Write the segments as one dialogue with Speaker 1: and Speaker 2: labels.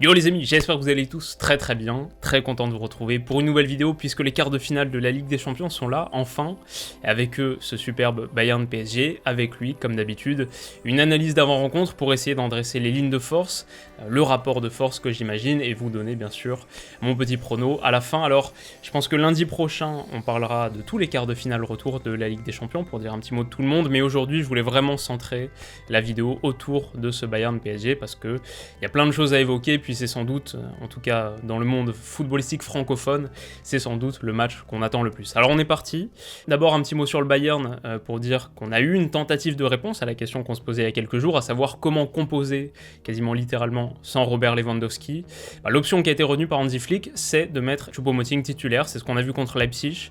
Speaker 1: Yo les amis, j'espère que vous allez tous très bien, très content de vous retrouver pour une nouvelle vidéo puisque les quarts de finale de la Ligue des Champions sont là, enfin, et avec eux ce superbe Bayern PSG, avec lui, comme d'habitude, une analyse d'avant-rencontre pour essayer d'en dresser les lignes de force, le rapport de force que j'imagine, et vous donner bien sûr mon petit prono à la fin. Alors, je pense que lundi prochain, on parlera de tous les quarts de finale retour de la Ligue des Champions pour dire un petit mot de tout le monde, mais aujourd'hui, je voulais vraiment centrer la vidéo autour de ce Bayern PSG parce que il y a plein de choses à évoquer, puis c'est sans doute, en tout cas dans le monde footballistique francophone, c'est sans doute le match qu'on attend le plus. Alors on est parti. D'abord un petit mot sur le Bayern pour dire qu'on a eu une tentative de réponse à la question qu'on se posait il y a quelques jours, à savoir comment composer quasiment littéralement sans Robert Lewandowski. L'option qui a été retenue par Hansi Flick, c'est de mettre Choupo-Moting titulaire, c'est ce qu'on a vu contre Leipzig.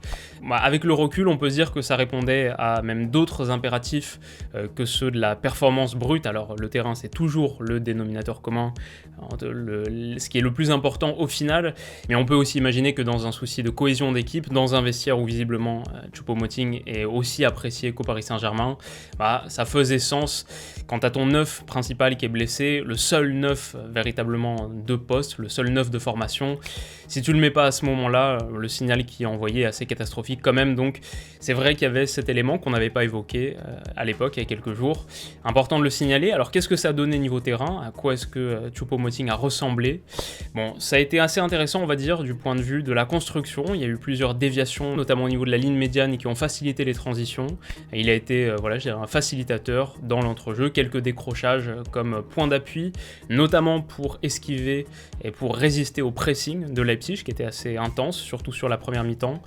Speaker 1: Avec le recul, on peut dire que ça répondait à même d'autres impératifs que ceux de la performance brute. Alors le terrain c'est toujours le dénominateur commun, ce qui est le plus important au final, mais on peut aussi imaginer que dans un souci de cohésion d'équipe, dans un vestiaire où visiblement Choupo-Moting est aussi apprécié qu'au Paris Saint-Germain, ça faisait sens. Quant à ton neuf principal qui est blessé, le seul neuf véritablement de poste, le seul neuf de formation, si tu le mets pas à ce moment-là, le signal qui est envoyé est assez catastrophique quand même. Donc c'est vrai qu'il y avait cet élément qu'on n'avait pas évoqué à l'époque, il y a quelques jours. Important de le signaler. Alors qu'est-ce que ça a donné niveau terrain? À quoi est-ce que Choupo-Moting a ressemblé? Bon, ça a été assez intéressant, on va dire, du point de vue de la construction. Il y a eu plusieurs déviations, notamment au niveau de la ligne médiane, qui ont facilité les transitions. Et il a été, je dirais, un facilitateur dans l'entrejeu. Quelques décrochages comme point d'appui, notamment pour esquiver et pour résister au pressing de Leipzig, qui était assez intense, surtout sur la première mi-temps.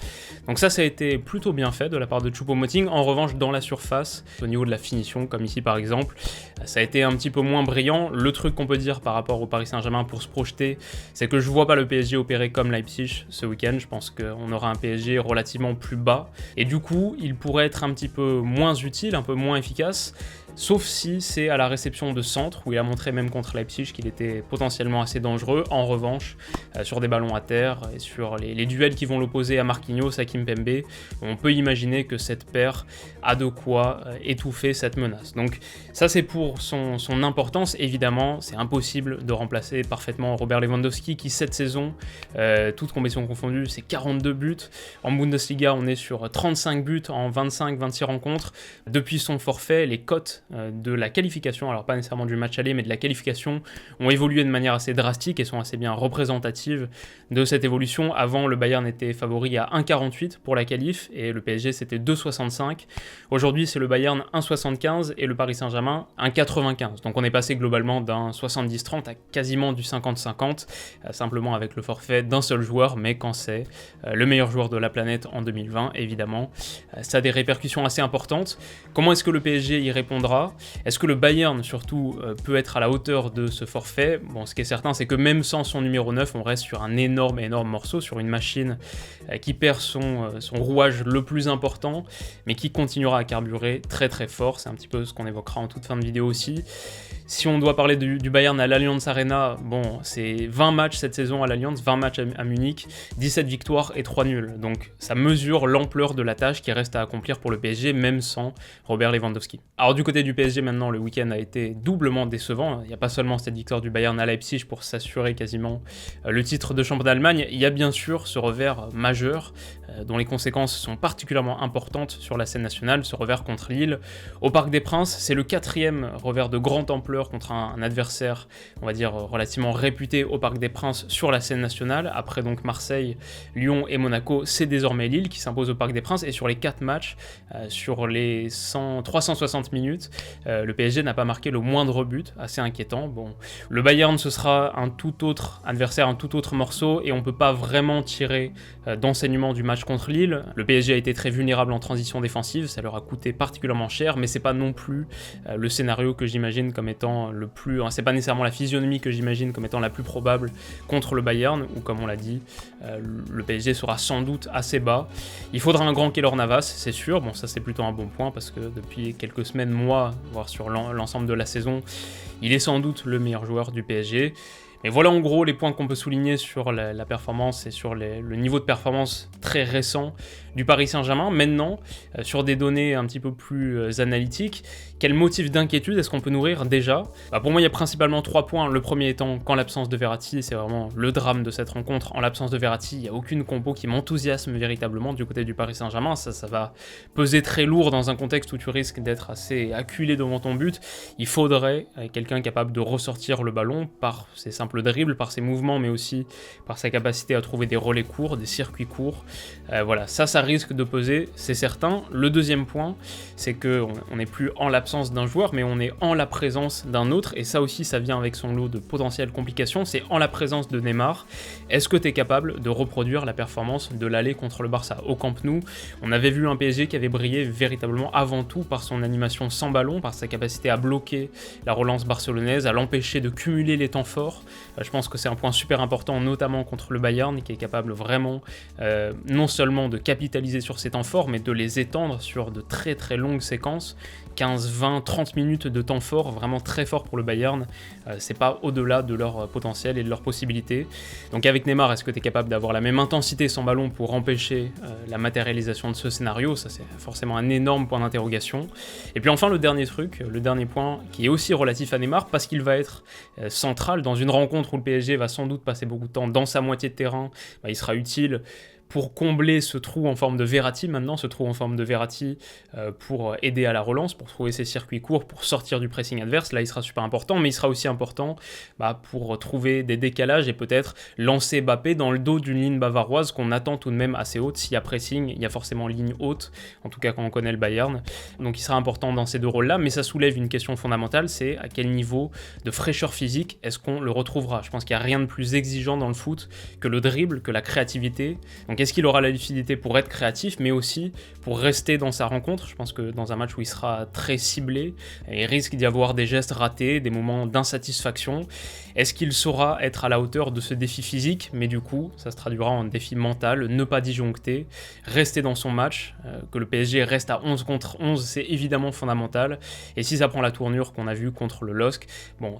Speaker 1: Donc ça a été plutôt bien fait de la part de Choupo-Moting. En revanche, dans la surface, au niveau de la finition, comme ici par exemple, ça a été un petit peu moins brillant. Le truc qu'on peut dire par rapport au Paris Saint-Germain pour se projeter, c'est que je vois pas le PSG opérer comme Leipzig ce week-end. Je pense qu'on aura un PSG relativement plus bas. Et du coup, il pourrait être un petit peu moins utile, un peu moins efficace. Sauf si c'est à la réception de centre, où il a montré même contre Leipzig qu'il était potentiellement assez dangereux. En revanche, sur des ballons à terre et sur les duels qui vont l'opposer à Marquinhos, à Kimpembe, on peut imaginer que cette paire a de quoi étouffer cette menace. Donc ça c'est pour son importance. Évidemment, c'est impossible de remplacer parfaitement Robert Lewandowski qui cette saison, toutes compétitions confondues, c'est 42 buts. En Bundesliga, on est sur 35 buts en 25-26 rencontres. Depuis son forfait, les cotes de la qualification, alors pas nécessairement du match aller, mais de la qualification, ont évolué de manière assez drastique et sont assez bien représentatives de cette évolution. Avant, le Bayern était favori à 1,48 pour la qualif et le PSG c'était 2,65. Aujourd'hui, c'est le Bayern 1,75 et le Paris Saint-Germain 1,95. Donc on est passé globalement d'un 70-30 à quasiment du 50-50, simplement avec le forfait d'un seul joueur, mais quand c'est le meilleur joueur de la planète en 2020, évidemment, ça a des répercussions assez importantes. Comment est-ce que le PSG y répondra? Est-ce que le Bayern, surtout, peut être à la hauteur de ce forfait? Bon, ce qui est certain, c'est que même sans son numéro 9, on reste sur un énorme morceau, sur une machine qui perd son rouage le plus important, mais qui continuera à carburer très fort. C'est un petit peu ce qu'on évoquera en toute fin de vidéo aussi. Si on doit parler du Bayern à l'Allianz Arena, bon, c'est 20 matchs cette saison à l'Allianz, 20 matchs à Munich, 17 victoires et 3 nuls. Donc ça mesure l'ampleur de la tâche qui reste à accomplir pour le PSG, même sans Robert Lewandowski. Alors du côté du PSG maintenant, le week-end a été doublement décevant. Il n'y a pas seulement cette victoire du Bayern à Leipzig pour s'assurer quasiment le titre de champion d'Allemagne, il y a bien sûr ce revers majeur dont les conséquences sont particulièrement importantes sur la scène nationale, ce revers contre Lille au Parc des Princes. C'est le 4e revers de grande ampleur contre un adversaire, on va dire, relativement réputé au Parc des Princes sur la scène nationale. Après donc Marseille, Lyon et Monaco, c'est désormais Lille qui s'impose au Parc des Princes. Et sur les 4 matchs, sur les 360 minutes, le PSG n'a pas marqué le moindre but, assez inquiétant. Bon, le Bayern, ce sera un tout autre adversaire, un tout autre morceau, et on peut pas vraiment tirer d'enseignement du match contre Lille. Le PSG a été très vulnérable en transition défensive, ça leur a coûté particulièrement cher, mais c'est pas non plus le scénario que j'imagine comme étant le plus... C'est pas nécessairement la physionomie que j'imagine comme étant la plus probable contre le Bayern, où comme on l'a dit, le PSG sera sans doute assez bas. Il faudra un grand Keylor Navas, c'est sûr. Bon, ça c'est plutôt un bon point, parce que depuis quelques semaines, mois, voire sur l'ensemble de la saison, il est sans doute le meilleur joueur du PSG. Mais voilà en gros les points qu'on peut souligner sur la performance et sur le niveau de performance très récent du Paris Saint-Germain. Maintenant, sur des données un petit peu plus analytiques, quel motif d'inquiétude est-ce qu'on peut nourrir déjà? Pour moi, il y a principalement 3 points. Le premier étant qu'en l'absence de Verratti, c'est vraiment le drame de cette rencontre. En l'absence de Verratti, il n'y a aucune compo qui m'enthousiasme véritablement du côté du Paris Saint-Germain. Ça va peser très lourd dans un contexte où tu risques d'être assez acculé devant ton but. Il faudrait quelqu'un capable de ressortir le ballon par ses simples dribbles, par ses mouvements, mais aussi par sa capacité à trouver des relais courts, des circuits courts. Voilà, ça risque de peser, c'est certain. Le deuxième point, c'est qu'on n'est plus en l'absence d'un joueur, mais on est en la présence d'un autre, et ça aussi, ça vient avec son lot de potentielles complications. C'est en la présence de Neymar. Est-ce que tu es capable de reproduire la performance de l'aller contre le Barça au Camp Nou? On avait vu un PSG qui avait brillé véritablement avant tout par son animation sans ballon, par sa capacité à bloquer la relance barcelonaise, à l'empêcher de cumuler les temps forts. Je pense que c'est un point super important, notamment contre le Bayern, qui est capable vraiment non seulement de capitaliser sur ces temps forts, mais de les étendre sur de très très longues séquences, 15, 20, 30 minutes de temps fort, vraiment très fort pour le Bayern. C'est pas au-delà de leur potentiel et de leurs possibilités. Donc avec Neymar, est-ce que tu es capable d'avoir la même intensité sans ballon pour empêcher la matérialisation de ce scénario? Ça, c'est forcément un énorme point d'interrogation. Et puis enfin, le dernier point, qui est aussi relatif à Neymar, parce qu'il va être central dans une rencontre où le PSG va sans doute passer beaucoup de temps dans sa moitié de terrain. Il sera utile pour combler ce trou en forme de Verratti pour aider à la relance, pour trouver ses circuits courts, pour sortir du pressing adverse. Là, il sera super important, mais il sera aussi important pour trouver des décalages et peut-être lancer Mbappé dans le dos d'une ligne bavaroise qu'on attend tout de même assez haute. S'il y a pressing, il y a forcément ligne haute, en tout cas quand on connaît le Bayern. Donc il sera important dans ces deux rôles-là, mais ça soulève une question fondamentale, c'est à quel niveau de fraîcheur physique est-ce qu'on le retrouvera? Je pense qu'il n'y a rien de plus exigeant dans le foot que le dribble, que la créativité. Donc est-ce qu'il aura la lucidité pour être créatif, mais aussi pour rester dans sa rencontre? Je pense que dans un match où il sera très ciblé, il risque d'y avoir des gestes ratés, des moments d'insatisfaction. Est-ce qu'il saura être à la hauteur de ce défi physique? Mais du coup, ça se traduira en défi mental, ne pas disjoncter, rester dans son match, que le PSG reste à 11 contre 11, c'est évidemment fondamental. Et si ça prend la tournure qu'on a vue contre le LOSC,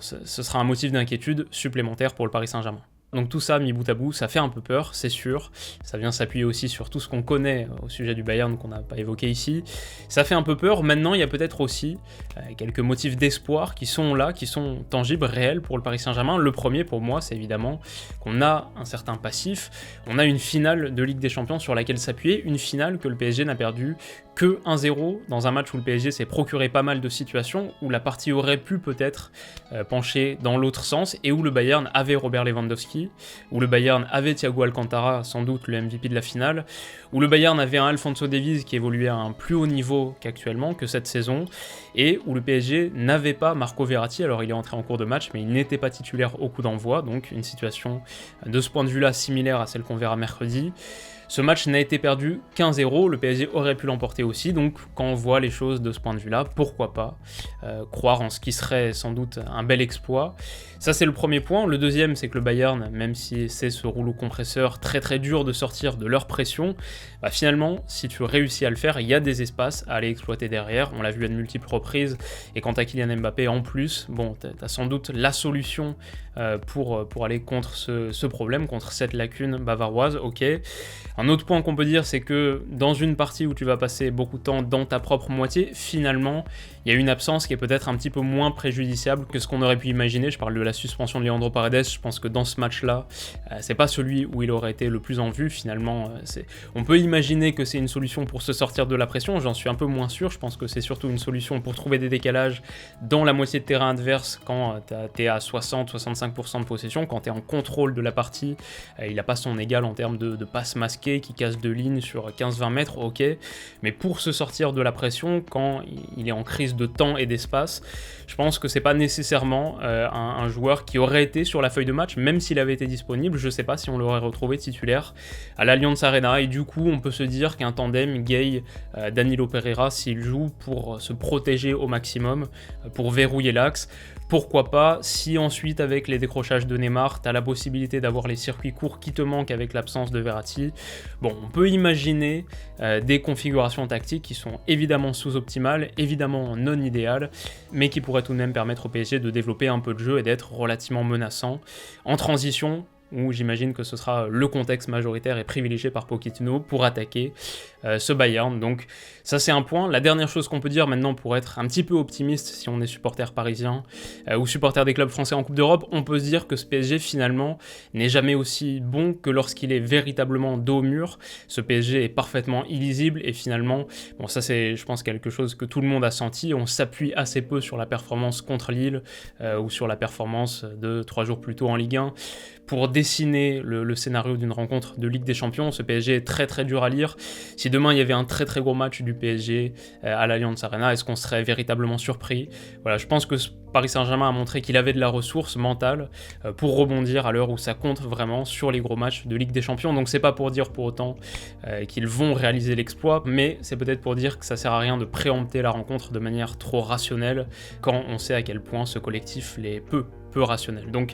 Speaker 1: ce sera un motif d'inquiétude supplémentaire pour le Paris Saint-Germain. Donc tout ça, mis bout à bout, ça fait un peu peur, c'est sûr. Ça vient s'appuyer aussi sur tout ce qu'on connaît au sujet du Bayern qu'on n'a pas évoqué ici. Ça fait un peu peur. Maintenant, il y a peut-être aussi quelques motifs d'espoir qui sont là, qui sont tangibles, réels pour le Paris Saint-Germain. Le premier, pour moi, c'est évidemment qu'on a un certain passif. On a une finale de Ligue des Champions sur laquelle s'appuyer. Une finale que le PSG n'a perdu que 1-0 dans un match où le PSG s'est procuré pas mal de situations, où la partie aurait pu peut-être pencher dans l'autre sens, et où le Bayern avait Robert Lewandowski, où le Bayern avait Thiago Alcantara, sans doute le MVP de la finale, où le Bayern avait un Alphonso Davies qui évoluait à un plus haut niveau qu'actuellement, que cette saison, et où le PSG n'avait pas Marco Verratti. Alors il est entré en cours de match, mais il n'était pas titulaire au coup d'envoi, donc une situation de ce point de vue-là similaire à celle qu'on verra mercredi. Ce match n'a été perdu qu'1-0, le PSG aurait pu l'emporter aussi, donc quand on voit les choses de ce point de vue-là, pourquoi pas croire en ce qui serait sans doute un bel exploit. Ça c'est le premier point. Le deuxième, c'est que le Bayern, même si c'est ce rouleau compresseur très très dur de sortir de leur pression, finalement, si tu réussis à le faire, il y a des espaces à aller exploiter derrière, on l'a vu à de multiples reprises, et quant à Kylian Mbappé en plus, t'as sans doute la solution pour aller contre ce problème, contre cette lacune bavaroise, ok. Un autre point qu'on peut dire, c'est que dans une partie où tu vas passer beaucoup de temps dans ta propre moitié, finalement, il y a une absence qui est peut-être un petit peu moins préjudiciable que ce qu'on aurait pu imaginer. Je parle de la suspension de Leandro Paredes, je pense que dans ce match-là, c'est pas celui où il aurait été le plus en vue, finalement. On peut imaginer que c'est une solution pour se sortir de la pression, j'en suis un peu moins sûr, je pense que c'est surtout une solution pour trouver des décalages dans la moitié de terrain adverse quand t'es à 60-65% de possession, quand t'es en contrôle de la partie, il n'a pas son égal en termes de passes masquées, qui casse deux lignes sur 15-20 mètres, ok, mais pour se sortir de la pression, quand il est en crise de temps et d'espace, je pense que c'est pas nécessairement un joueur qui aurait été sur la feuille de match, même s'il avait été disponible, je sais pas si on l'aurait retrouvé titulaire à l'Allianz Arena, et du coup on peut se dire qu'un tandem Gueye-Danilo Pereira, s'il joue pour se protéger au maximum, pour verrouiller l'axe, pourquoi pas, si ensuite avec les décrochages de Neymar, tu as la possibilité d'avoir les circuits courts qui te manquent avec l'absence de Verratti. On peut imaginer des configurations tactiques qui sont évidemment sous-optimales, évidemment non idéales, mais qui pourraient tout de même permettre au PSG de développer un peu de jeu et d'être relativement menaçant. En transition, où j'imagine que ce sera le contexte majoritaire et privilégié par Pochettino pour attaquer ce Bayern. Donc ça c'est un point. La dernière chose qu'on peut dire maintenant pour être un petit peu optimiste, si on est supporter parisien ou supporter des clubs français en Coupe d'Europe, on peut se dire que ce PSG finalement n'est jamais aussi bon que lorsqu'il est véritablement dos au mur. Ce PSG est parfaitement illisible et finalement, bon ça c'est je pense quelque chose que tout le monde a senti, on s'appuie assez peu sur la performance contre Lille ou sur la performance de 3 jours plus tôt en Ligue 1 pour dessiner le scénario d'une rencontre de Ligue des Champions. Ce PSG est très très dur à lire. Si demain il y avait un très très gros match du PSG à l'Allianz Arena, est-ce qu'on serait véritablement surpris? Voilà, je pense que Paris Saint-Germain a montré qu'il avait de la ressource mentale pour rebondir à l'heure où ça compte vraiment sur les gros matchs de Ligue des Champions. Donc c'est pas pour dire pour autant qu'ils vont réaliser l'exploit, mais c'est peut-être pour dire que ça sert à rien de préempter la rencontre de manière trop rationnelle quand on sait à quel point ce collectif l'est peu rationnel. Donc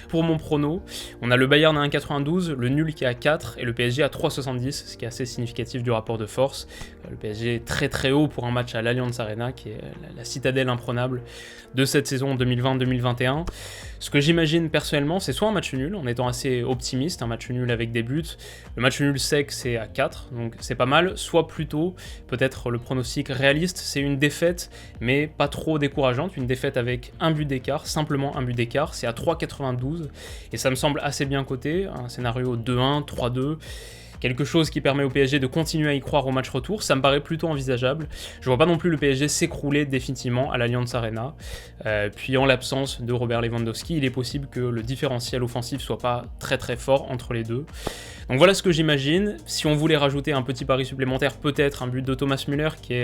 Speaker 1: pour mon prono, on a le Bayern à 1,92, le nul qui est à 4 et le PSG à 3,70, ce qui est assez significatif du rapport de force. Le PSG est très très haut pour un match à l'Allianz Arena, qui est la citadelle imprenable de cette saison 2020-2021. Ce que j'imagine personnellement, c'est soit un match nul, en étant assez optimiste, un match nul avec des buts. Le match nul sec, c'est à 4, donc c'est pas mal. Soit plutôt, peut-être le pronostic réaliste, c'est une défaite, mais pas trop décourageante, une défaite avec un but d'écart, simplement un but d'écart, c'est à 3,92, et ça me semble assez bien coté, un scénario 2-1, 3-2, quelque chose qui permet au PSG de continuer à y croire au match retour, ça me paraît plutôt envisageable. Je vois pas non plus le PSG s'écrouler définitivement à l'Allianz Arena, puis en l'absence de Robert Lewandowski, il est possible que le différentiel offensif soit pas très très fort entre les deux. Donc voilà ce que j'imagine. Si on voulait rajouter un petit pari supplémentaire, peut-être un but de Thomas Müller qui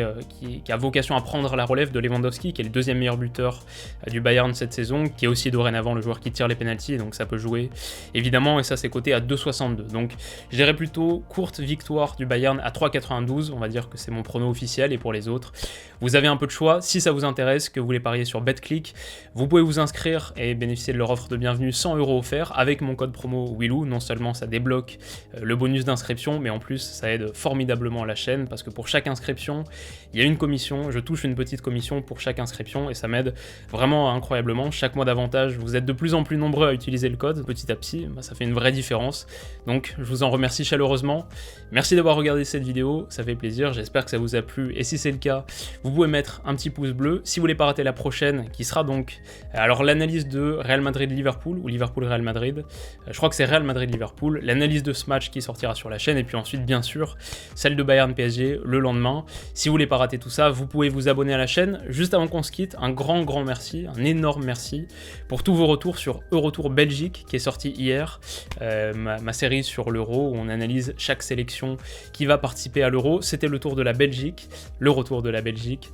Speaker 1: a vocation à prendre la relève de Lewandowski, qui est le deuxième meilleur buteur du Bayern cette saison, qui est aussi dorénavant le joueur qui tire les pénaltys, donc ça peut jouer évidemment, et ça c'est coté à 2,62. Donc je dirais plutôt courte victoire du Bayern à 3,92, on va dire que c'est mon prono officiel, et pour les autres, vous avez un peu de choix. Si ça vous intéresse, que vous voulez parier sur BetClick, vous pouvez vous inscrire et bénéficier de leur offre de bienvenue 100 € offert avec mon code promo Willou. Non seulement ça débloque le bonus d'inscription, mais en plus ça aide formidablement la chaîne parce que pour chaque inscription, il y a une commission, je touche une petite commission pour chaque inscription et ça m'aide vraiment incroyablement. Chaque mois davantage, vous êtes de plus en plus nombreux à utiliser le code, petit à petit, ça fait une vraie différence. Donc je vous en remercie chaleureusement. Merci d'avoir regardé cette vidéo, ça fait plaisir, j'espère que ça vous a plu et si c'est le cas, vous pouvez mettre un petit pouce bleu. Si vous voulez pas rater la prochaine, qui sera donc alors l'analyse de Real Madrid-Liverpool ou Liverpool-Real Madrid, je crois que c'est Real Madrid-Liverpool, l'analyse de ce match qui sortira sur la chaîne, et puis ensuite bien sûr celle de Bayern PSG le lendemain. Si vous voulez pas rater tout ça, vous pouvez vous abonner à la chaîne. Juste avant qu'on se quitte, un grand merci, un énorme merci pour tous vos retours sur Eurotour Belgique qui est sorti hier, ma série sur l'Euro où on analyse chaque sélection qui va participer à l'Euro. C'était le tour de la Belgique, le retour de la Belgique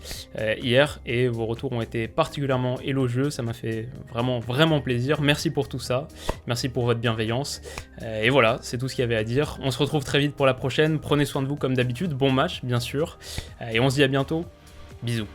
Speaker 1: hier, et vos retours ont été particulièrement élogieux, ça m'a fait vraiment plaisir. Merci pour tout ça, merci pour votre bienveillance, et voilà, c'est tout ce qu'il y avait à dire. On se retrouve très vite pour la prochaine, prenez soin de vous comme d'habitude, bon match bien sûr, et on se dit à bientôt, bisous.